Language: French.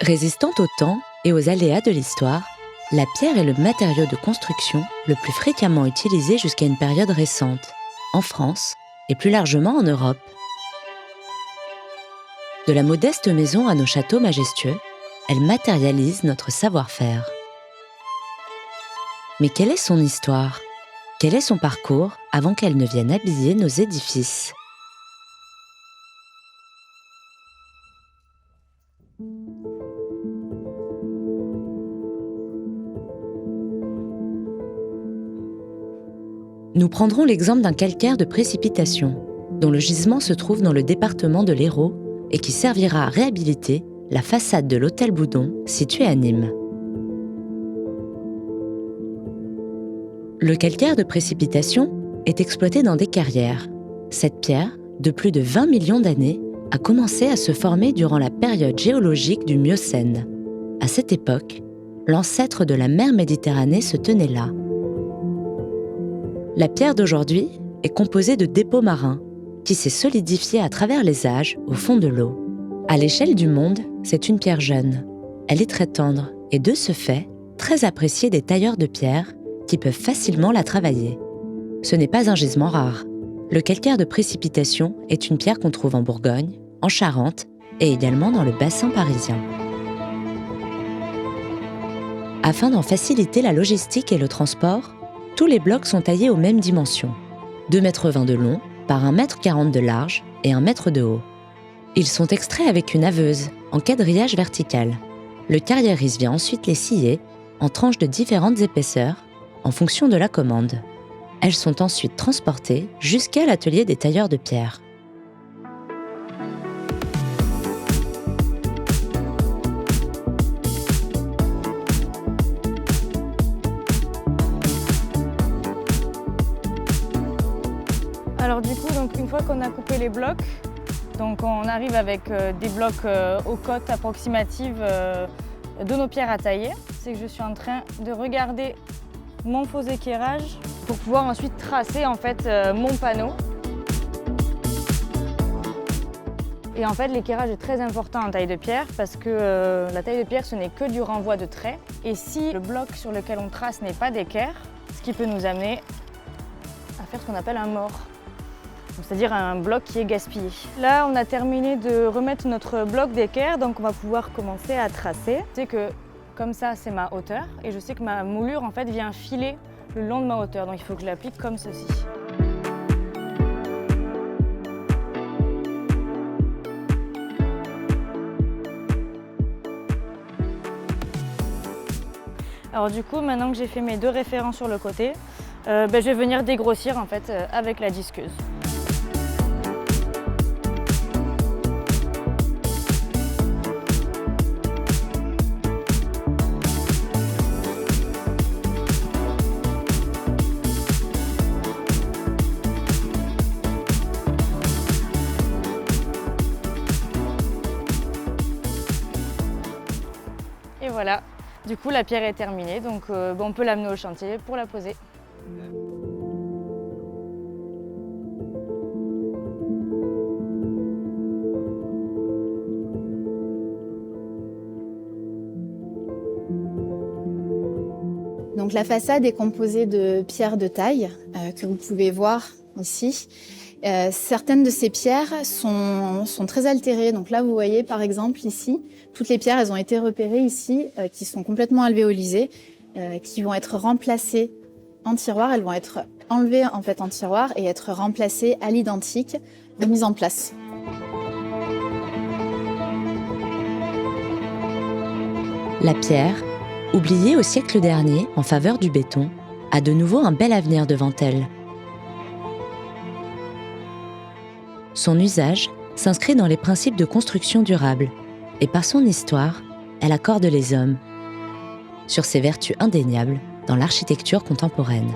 Résistante au temps et aux aléas de l'histoire, la pierre est le matériau de construction le plus fréquemment utilisé jusqu'à une période récente, en France et plus largement en Europe. De la modeste maison à nos châteaux majestueux, elle matérialise notre savoir-faire. Mais quelle est son histoire ? Quel est son parcours avant qu'elle ne vienne habiller nos édifices ? Nous prendrons l'exemple d'un calcaire de précipitation, dont le gisement se trouve dans le département de l'Hérault et qui servira à réhabiliter la façade de l'hôtel Boudon, situé à Nîmes. Le calcaire de précipitation est exploité dans des carrières. Cette pierre, de plus de 20 millions d'années, a commencé à se former durant la période géologique du Miocène. À cette époque, l'ancêtre de la mer Méditerranée se tenait là. La pierre d'aujourd'hui est composée de dépôts marins qui s'est solidifiée à travers les âges au fond de l'eau. À l'échelle du monde, c'est une pierre jeune. Elle est très tendre et de ce fait, très appréciée des tailleurs de pierre qui peuvent facilement la travailler. Ce n'est pas un gisement rare. Le calcaire de précipitation est une pierre qu'on trouve en Bourgogne, en Charente et également dans le bassin parisien. Afin d'en faciliter la logistique et le transport, tous les blocs sont taillés aux mêmes dimensions, 2,20 m de long par 1,40 m de large et 1 m de haut. Ils sont extraits avec une haveuse en quadrillage vertical. Le carriériste vient ensuite les scier en tranches de différentes épaisseurs en fonction de la commande. Elles sont ensuite transportées jusqu'à l'atelier des tailleurs de pierre. Alors du coup, une fois qu'on a coupé les blocs, on arrive avec des blocs aux cotes approximatives de nos pierres à tailler. C'est que je suis en train de regarder mon faux équerrage pour pouvoir ensuite tracer mon panneau. Et en fait, l'équerrage est très important en taille de pierre parce que la taille de pierre, ce n'est que du renvoi de traits. Et si le bloc sur lequel on trace n'est pas d'équerre, ce qui peut nous amener à faire ce qu'on appelle un mort. C'est-à-dire un bloc qui est gaspillé. Là, on a terminé de remettre notre bloc d'équerre, donc on va pouvoir commencer à tracer. Je sais que comme ça, c'est ma hauteur, et je sais que ma moulure vient filer le long de ma hauteur, donc il faut que je l'applique comme ceci. Alors du coup, maintenant que j'ai fait mes deux références sur le côté, je vais venir dégrossir avec la disqueuse. Et voilà, du coup la pierre est terminée, donc on peut l'amener au chantier pour la poser. Donc la façade est composée de pierres de taille que vous pouvez voir ici. Certaines de ces pierres sont très altérées. Donc là, vous voyez par exemple ici, toutes les pierres, elles ont été repérées ici, qui sont complètement alvéolisées, qui vont être remplacées en tiroir. Elles vont être enlevées en tiroir et être remplacées à l'identique, mise en place. La pierre, oubliée au siècle dernier en faveur du béton, a de nouveau un bel avenir devant elle. Son usage s'inscrit dans les principes de construction durable et par son histoire, elle accorde les hommes sur ses vertus indéniables dans l'architecture contemporaine.